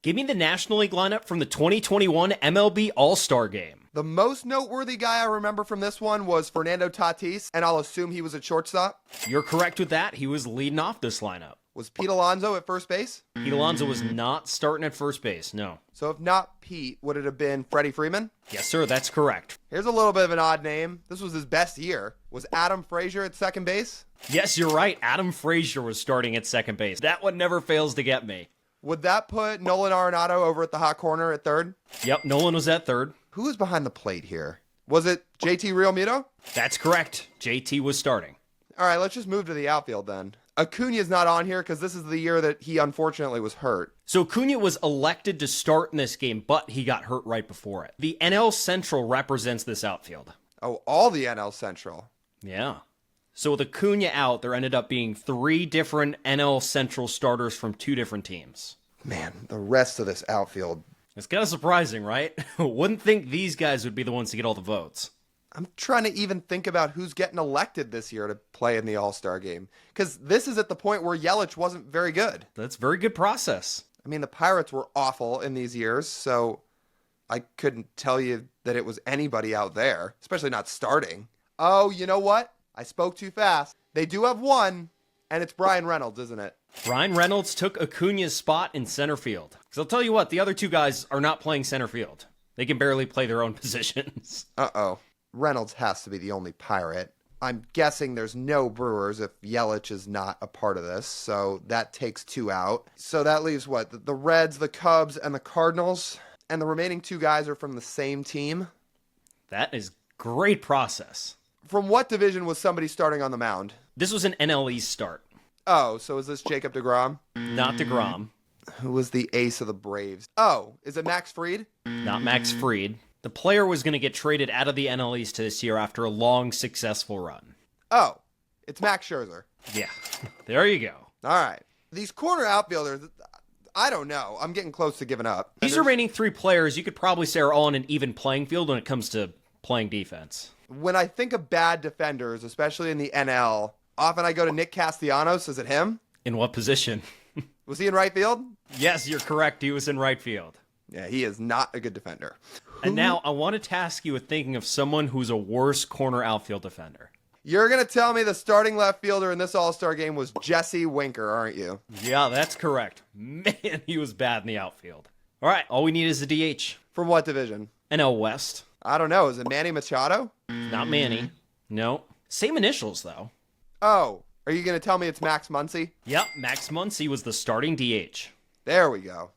Give me the National League lineup from the 2021 MLB All-Star Game. The most noteworthy guy I remember from this one was Fernando Tatis, and I'll assume he was at shortstop. You're correct with that. He was leading off this lineup. Was Pete Alonso at first base? Pete Alonso was not starting at first base, no. So if not Pete, would it have been Freddie Freeman? Yes, sir, that's correct. Here's a little bit of an odd name. This was his best year. Was Adam Frazier at second base? Yes, you're right. Adam Frazier was starting at second base. That one never fails to get me. Would that put Nolan Arenado over at the hot corner at third? Yep, Nolan was at third. Who was behind the plate here? Was it JT Realmuto? That's correct. JT was starting. All right, let's just move to the outfield then. Acuna's not on here because this is the year that he unfortunately was hurt. So Acuna was elected to start in this game, but he got hurt right before it. The NL Central represents this outfield. Oh, all the NL Central. Yeah. So with Acuna out, there ended up being 3 different NL Central starters from 2 different teams. Man, the rest of this outfield. It's kind of surprising, right? Wouldn't think these guys would be the ones to get all the votes. I'm trying to even think about who's getting elected this year to play in the All-Star game. Because this is at the point where Yelich wasn't very good. That's a very good process. I mean, the Pirates were awful in these years, so I couldn't tell you that it was anybody out there, especially not starting. Oh, you know what? I spoke too fast. They do have one, and it's Brian Reynolds, isn't it? Brian Reynolds took Acuna's spot in center field. Because I'll tell you what, the other 2 guys are not playing center field. They can barely play their own positions. Uh-oh. Reynolds has to be the only Pirate. I'm guessing there's no Brewers if Yelich is not a part of this, so that takes 2 out. So that leaves what? The Reds, the Cubs, and the Cardinals? And the remaining 2 guys are from the same team? That is great process. From what division was somebody starting on the mound? This was an NL East start. Oh, so is this Jacob deGrom? Not DeGrom. Who was the ace of the Braves? Oh, is it Max Fried? Not Max Fried. The player was going to get traded out of the NL East this year after a long, successful run. Oh, it's Max Scherzer. Yeah, there you go. All right. These corner outfielders, I don't know. I'm getting close to giving up. These remaining 3 players, you could probably say are all on an even playing field when it comes to playing defense. When I think of bad defenders, especially in the NL, often I go to Nick Castellanos. Is it him? In what position? Was he in right field? Yes, you're correct. He was in right field. Yeah, he is not a good defender. And now I want to task you with thinking of someone who's a worse corner outfield defender. You're going to tell me the starting left fielder in this All-Star game was Jesse Winker, aren't you? Yeah, that's correct. Man, he was bad in the outfield. All right, all we need is a DH. From what division? NL West. I don't know. Is it Manny Machado? Not Manny. No. Same initials, though. Oh, are you going to tell me it's Max Muncy? Yep, Max Muncy was the starting DH. There we go.